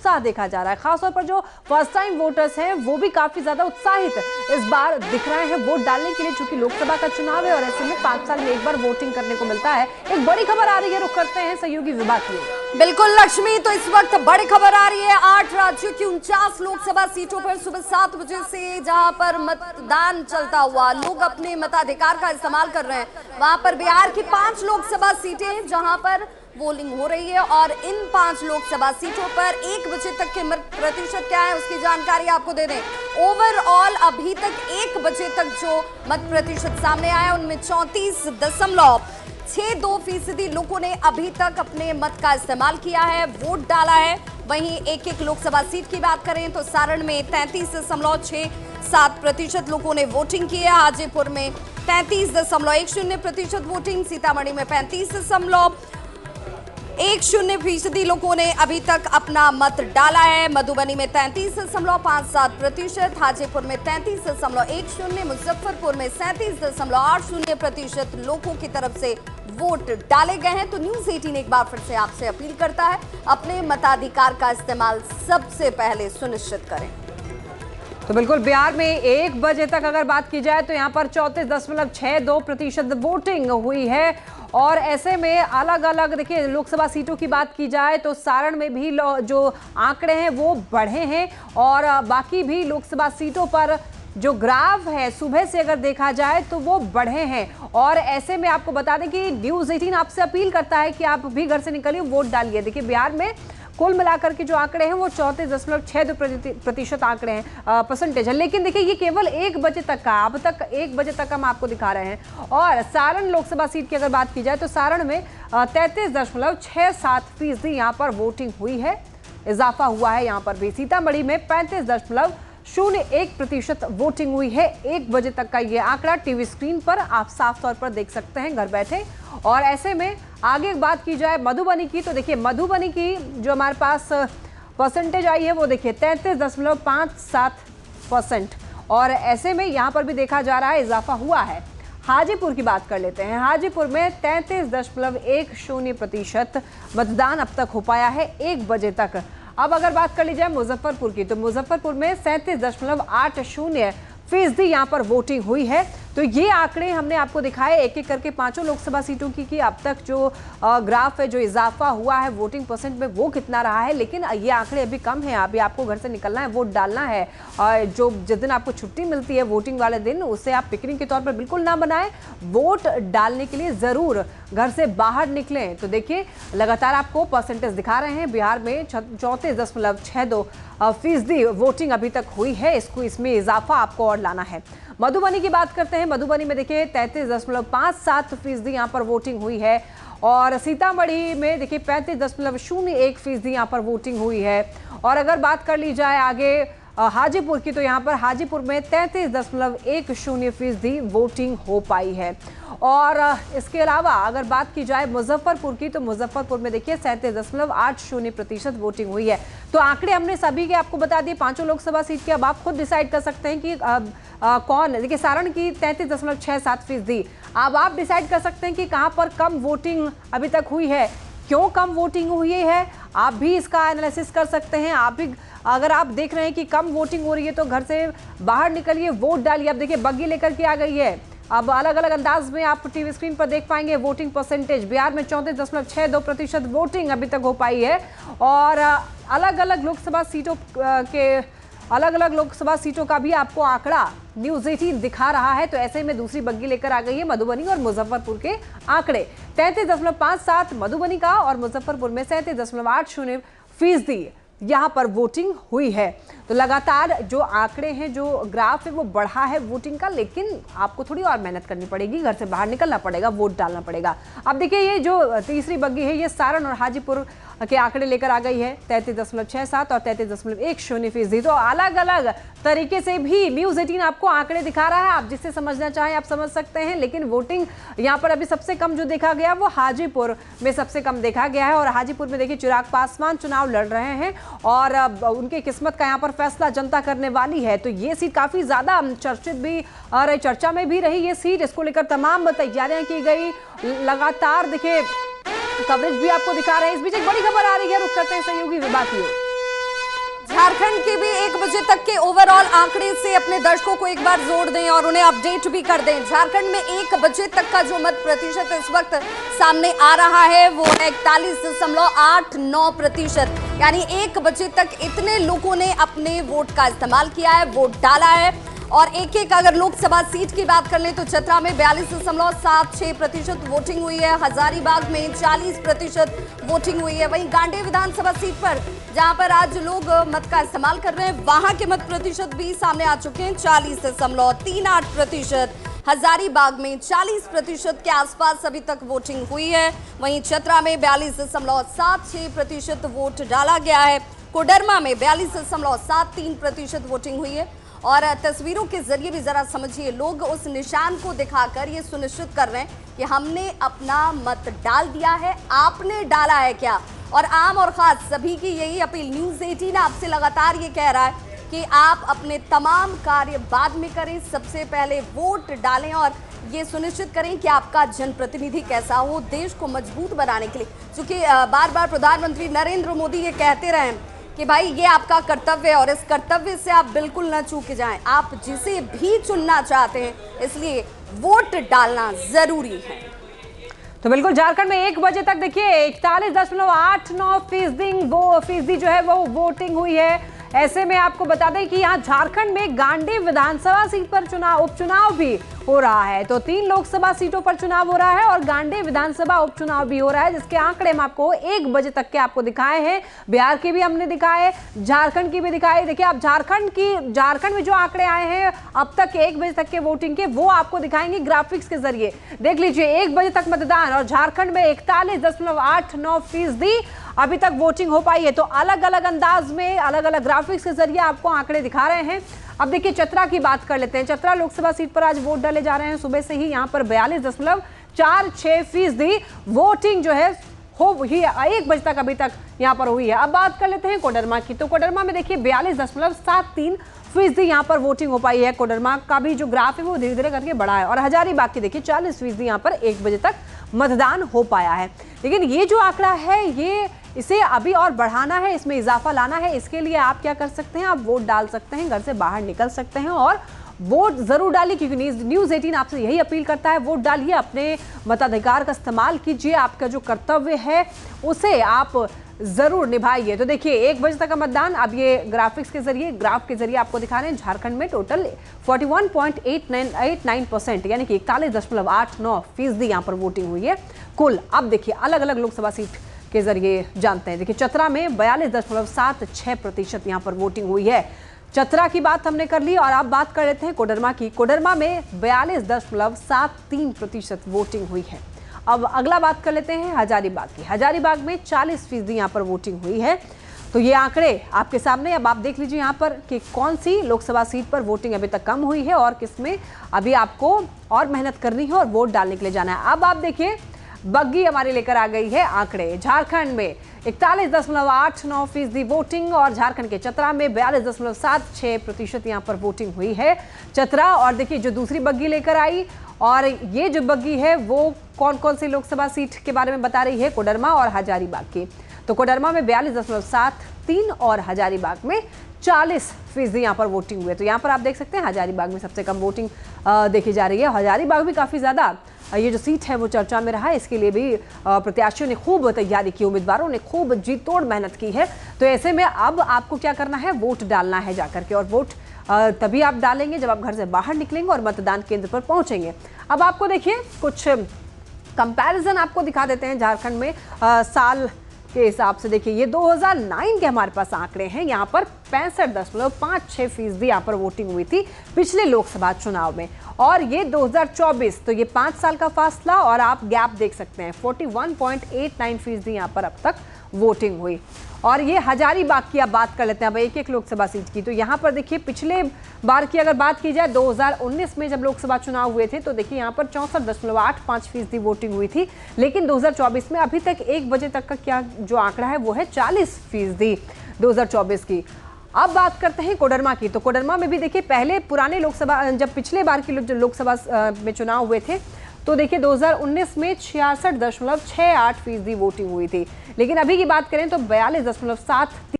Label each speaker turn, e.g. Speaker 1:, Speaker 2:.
Speaker 1: उत्साह देखा जा रहा है। खासतौर पर जो फर्स्ट टाइम वोटर्स हैं वो भी काफी ज्यादा उत्साहित इस बार दिख रहे हैं वोट डालने के लिए, चूंकि लोकसभा का चुनाव है और ऐसे में 5 साल में एक बार वोटिंग करने को मिलता है। एक बड़ी खबर आ रही है, रुख करते हैं सहयोगी विभाग की।
Speaker 2: बिल्कुल लक्ष्मी, तो इस वक्त बड़ी खबर आ रही है 8 राज्यों की 49 लोकसभा सीटों पर सुबह 7 बजे से जहां पर मतदान चलता हुआ लोग अपने मताधिकार का इस्तेमाल कर रहे हैं, वहां पर बिहार की 5 लोकसभा सीटें जहां पर पोलिंग हो रही है और इन 5 लोकसभा सीटों पर 1 बजे तक के मत प्रतिशत क्या है उसकी जानकारी आपको दे दें। ओवरऑल अभी तक 1 बजे तक जो मत प्रतिशत सामने आया उनमें 34.62% लोगों ने अभी तक अपने मत का इस्तेमाल किया है, वोट डाला है। वहीं एक लोकसभा सीट की बात करें तो सारण में 33.67% लोगों ने वोटिंग की है, हाजीपुर में 33.10% वोटिंग, सीतामढ़ी में 35.10% लोगों ने अभी तक अपना मत डाला है, मधुबनी में 33.57%, हाजीपुर में 33.10%, मुजफ्फरपुर में 37.80% लोगों की तरफ से वोट डाले गए हैं। तो न्यूज़ 18 एक बार फिर से आपसे अपील करता है अपने मताधिकार का इस्तेमाल सबसे पहले सुनिश्चित करें।
Speaker 1: तो बिल्कुल बिहार में 1 बजे तक अगर बात की जाए तो यहाँ पर 34.62% वोटिंग हुई है और ऐसे में अलग अलग देखिए लोकसभा सीटों की बात की जाए तो सारण में भी जो आंकड़े हैं वो बढ़े हैं और बाकी भी लोकसभा सीटों पर जो ग्राफ है सुबह से अगर देखा जाए तो वो बढ़े हैं। और ऐसे में आपको बता दें कि न्यूज़ 18 आपसे अपील करता है कि आप भी घर से निकलिए, वोट डालिए। देखिए बिहार में कुल मिलाकर के जो आंकड़े हैं वो 34.62% आंकड़े हैं, परसेंटेज है, लेकिन देखिए ये केवल 1 बजे तक का, अब तक 1 बजे तक हम आपको दिखा रहे हैं। और सारण लोकसभा सीट की अगर बात की जाए तो सारण में 33.67% यहाँ पर वोटिंग हुई है, इजाफा हुआ है यहाँ पर भी। सीतामढ़ी में 35.01% वोटिंग हुई है। 1 बजे तक का ये आंकड़ा टीवी स्क्रीन पर आप साफ तौर पर देख सकते हैं घर बैठे। और ऐसे में आगे बात की जाए मधुबनी की तो देखिए मधुबनी की जो हमारे पास परसेंटेज आई है वो देखिए 33.57% और ऐसे में यहाँ पर भी देखा जा रहा है इजाफा हुआ है। हाजीपुर की बात कर लेते हैं, हाजीपुर में 33.10% मतदान अब तक हो पाया है 1 बजे तक। अब अगर बात कर ली जाए मुजफ्फरपुर की तो मुजफ्फरपुर में 37.80% यहाँ पर वोटिंग हुई है। तो ये आंकड़े हमने आपको दिखाए एक एक करके 5 लोकसभा सीटों की अब तक जो ग्राफ है, जो इजाफा हुआ है वोटिंग परसेंट में वो कितना रहा है, लेकिन ये आंकड़े अभी कम है। अभी आपको घर से निकलना है, वोट डालना है और जो जिस दिन आपको छुट्टी मिलती है वोटिंग वाले दिन उसे आप पिकनिक के तौर पर बिल्कुल ना बनाएं, वोट डालने के लिए ज़रूर घर से बाहर निकलें। तो देखिए लगातार आपको परसेंटेज दिखा रहे हैं, बिहार में 34.62% वोटिंग अभी तक हुई है, इसमें इजाफा आपको और लाना है। मधुबनी की बात करते हैं, मधुबनी में देखिए 33.57% यहाँ पर वोटिंग हुई है और सीतामढ़ी में देखिए 35.01% यहाँ पर वोटिंग हुई है। और अगर बात कर ली जाए आगे हाजीपुर की तो यहाँ पर हाजीपुर में 33.10% वोटिंग हो पाई है। और इसके अलावा अगर बात की जाए मुजफ्फरपुर की तो मुजफ्फरपुर में देखिए 37.80% वोटिंग हुई है। तो आंकड़े हमने सभी के आपको बता दिए 5 लोकसभा सीट के। अब आप खुद डिसाइड कर सकते हैं कि कौन, देखिए सारण की 33.67%, अब आप डिसाइड कर सकते हैं कि कहां पर कम वोटिंग अभी तक हुई है, क्यों कम वोटिंग हुई है, आप भी इसका एनालिसिस कर सकते हैं। आप भी अगर आप देख रहे हैं कि कम वोटिंग हो रही है तो घर से बाहर निकलिए, वोट डालिए। अब देखिए बग्गी लेकर के आ गई है, अब अलग अलग अंदाज में आप टीवी स्क्रीन पर देख पाएंगे वोटिंग परसेंटेज। बिहार में 34.62% वोटिंग अभी तक हो पाई है और अलग अलग लोकसभा सीटों का भी आपको आंकड़ा न्यूज़ 18 दिखा रहा है। तो ऐसे में दूसरी बग्गी लेकर आ गई है मधुबनी और मुजफ्फरपुर के आंकड़े, 33.57 मधुबनी का और मुजफ्फरपुर में 37.80% यहाँ पर वोटिंग हुई है। तो लगातार जो आंकड़े हैं, जो ग्राफ है वो बढ़ा है वोटिंग का, लेकिन आपको थोड़ी और मेहनत करनी पड़ेगी, घर से बाहर निकलना पड़ेगा, वोट डालना पड़ेगा। अब देखिए ये जो तीसरी बग्गी है ये सारण और हाजीपुर के आंकड़े लेकर आ गई है, 33.67 और 33.10%। तो अलग अलग तरीके से भी न्यूज़ 18 आपको आंकड़े दिखा रहा है, आप जिससे समझना चाहें आप समझ सकते हैं। लेकिन वोटिंग यहाँ पर अभी सबसे कम जो देखा गया वो हाजीपुर में सबसे कम देखा गया है। और हाजीपुर में देखिए चिराग पासवान चुनाव लड़ रहे हैं और उनकी किस्मत का यहाँ पर फैसला जनता करने वाली है। तो ये सीट काफ़ी ज़्यादा चर्चित भी और चर्चा में भी रही ये सीट, इसको लेकर तमाम तैयारियां की गई। लगातार देखिए कवरेज भी आपको दिखा रहे हैं। इस बीच एक बड़ी खबर आ रही है, रुक करते हैं सहयोगी विभाग की ओर।
Speaker 2: झारखंड के भी 1 बजे तक के ओवरऑल आंकड़े से अपने दर्शकों को एक बार जोड़ दें और उन्हें अपडेट भी कर दें। झारखंड में 1 बजे तक का जो मत प्रतिशत इस वक्त सामने आ रहा है वो है 41.89%। यानी 1 बजे तक इतने लोगों ने अपने वोट का इस्तेमाल किया है, वोट डाला है। और एक एक अगर लोकसभा सीट की बात कर लें तो चतरा में 42.76% वोटिंग हुई है, हजारीबाग में 40% वोटिंग हुई है। वहीं गांडेय विधानसभा सीट पर जहां पर आज लोग मत का इस्तेमाल कर रहे हैं, वहां के मत प्रतिशत भी सामने आ चुके हैं, 40.38%। हजारीबाग में 40% के आसपास अभी तक वोटिंग हुई है। वहीं चतरा में 42.76% वोट डाला गया है। कोडरमा में 42.73% वोटिंग हुई है। और तस्वीरों के जरिए भी जरा समझिए, लोग उस निशान को दिखाकर ये सुनिश्चित कर रहे हैं कि हमने अपना मत डाल दिया है, आपने डाला है क्या। और आम और खास सभी की यही अपील, न्यूज़ 18 आपसे लगातार ये कह रहा है कि आप अपने तमाम कार्य बाद में करें, सबसे पहले वोट डालें और ये सुनिश्चित करें कि आपका जनप्रतिनिधि कैसा हो, देश को मजबूत बनाने के लिए। क्योंकि बार बार प्रधानमंत्री नरेंद्र मोदी ये कहते रहे कि भाई ये आपका कर्तव्य है और इस कर्तव्य से आप बिल्कुल ना चूक जाएं। आप जिसे भी चुनना चाहते हैं, इसलिए वोट डालना जरूरी है।
Speaker 1: तो बिल्कुल झारखंड में 1 बजे तक देखिए 41.89% जो है वो वोटिंग हुई है। ऐसे में आपको बता दें कि यहाँ झारखंड में गांडेय विधानसभा सीट पर उपचुनाव भी हो रहा है। तो 3 लोकसभा सीटों पर चुनाव हो रहा है और गांडेय विधानसभा उपचुनाव भी हो रहा है, जिसके आंकड़े हम आपको 1 बजे तक के आपको दिखाए हैं। बिहार के भी हमने दिखाए, झारखंड की भी दिखाई। देखिए आप झारखंड में जो आंकड़े आए हैं अब तक 1 बजे तक के वोटिंग के, वो आपको दिखाएंगे ग्राफिक्स के जरिए। देख लीजिए 1 बजे तक मतदान और झारखंड में 41.89% अभी तक वोटिंग हो पाई है। तो अलग अलग अंदाज में अलग अलग ग्राफिक्स के जरिए आपको आंकड़े दिखा रहे हैं। अब देखिए चतरा की बात कर लेते हैं। चतरा लोकसभा सीट पर आज वोट डाले जा रहे हैं। सुबह से ही यहाँ पर 42.46% वोटिंग जो है हो ही 1 बजे तक अभी तक यहाँ पर हुई है। अब बात कर लेते हैं कोडरमा की। तो कोडरमा में देखिए 42.73% यहाँ पर वोटिंग हो पाई है। कोडरमा का भी जो ग्राफ है वो धीरे धीरे करके बढ़ा है। और हजारीबाग की देखिए 40% यहाँ पर 1 बजे तक मतदान हो पाया है। लेकिन ये जो आंकड़ा है इसे अभी और बढ़ाना है, इसमें इजाफा लाना है। इसके लिए आप क्या कर सकते हैं, आप वोट डाल सकते हैं, घर से बाहर निकल सकते हैं और वोट जरूर डालिए। क्योंकि न्यूज़ 18 आपसे यही अपील करता है, वोट डालिए, अपने मताधिकार का इस्तेमाल कीजिए, आपका जो कर्तव्य है उसे आप जरूर निभाइए। तो देखिए 1 बजे तक का मतदान अब ये ग्राफ के जरिए आपको दिखा रहे हैं। झारखंड में टोटल 41.89% यानी कि 41.89% यहाँ पर वोटिंग हुई है कुल। अब देखिए अलग अलग लोकसभा सीट के जरिए जानते हैं। देखिए चतरा में 42.76% यहाँ पर वोटिंग हुई है। चतरा की बात हमने कर ली और अब बात कर लेते हैं कोडरमा की। कोडरमा में 42.73% वोटिंग हुई है। अब अगला बात कर लेते हैं हजारीबाग की। हजारीबाग में 40% यहाँ पर वोटिंग हुई है। तो ये आंकड़े आपके सामने। अब आप देख लीजिए यहाँ पर कि कौन सी लोकसभा सीट पर वोटिंग अभी तक कम हुई है और किसमें अभी आपको और मेहनत करनी है और वोट डालने के लिए जाना है। अब आप देखिए बग्गी हमारे लेकर आ गई है आंकड़े। झारखंड में 41.89% वोटिंग और झारखंड के चतरा में 42.76% यहाँ पर वोटिंग हुई है। चतरा और देखिए जो दूसरी बग्गी लेकर आई, और ये जो बग्गी है वो कौन कौन सी लोकसभा सीट के बारे में बता रही है, कोडरमा और हजारीबाग की। तो कोडरमा में 42.73 और हजारीबाग में 40% यहाँ पर वोटिंग हुई है। तो यहाँ पर आप देख सकते हैं हजारीबाग में सबसे कम वोटिंग देखी जा रही है। हजारीबाग भी काफ़ी ज़्यादा ये जो सीट है वो चर्चा में रहा है। इसके लिए भी प्रत्याशियों ने खूब तैयारी की, उम्मीदवारों ने खूब जी तोड़ मेहनत की है। तो ऐसे में अब आपको क्या करना है, वोट डालना है जाकर के। और वोट तभी आप डालेंगे जब आप घर से बाहर निकलेंगे और मतदान केंद्र पर पहुंचेंगे। अब आपको देखिए कुछ कंपैरिजन आपको दिखा देते हैं झारखंड में साल के हिसाब से। देखिए ये 2009 के हमारे पास आंकड़े हैं। यहाँ पर 65.56% यहाँ पर वोटिंग हुई थी पिछले लोकसभा चुनाव में। और ये 2024, तो ये 5 साल का फासला और आप गैप देख सकते हैं। 41.89% यहाँ पर अब तक वोटिंग हुई। और ये हजारीबाग की आप बात कर लेते हैं अब एक एक लोकसभा सीट की। तो यहाँ पर देखिए पिछले बार की अगर बात की जाए 2019 में जब लोकसभा चुनाव हुए थे तो देखिए यहाँ पर 64.85% वोटिंग हुई थी। लेकिन 2024 में अभी तक 1 बजे तक का क्या जो आंकड़ा है वो है 40% 2024 की। अब बात करते हैं कोडरमा की। तो कोडरमा में भी देखिए पहले पुराने लोकसभा जब पिछले बार की लोकसभा में चुनाव हुए थे तो देखिए 2019 में 66.68% वोटिंग हुई थी। लेकिन अभी की बात करें तो 42.73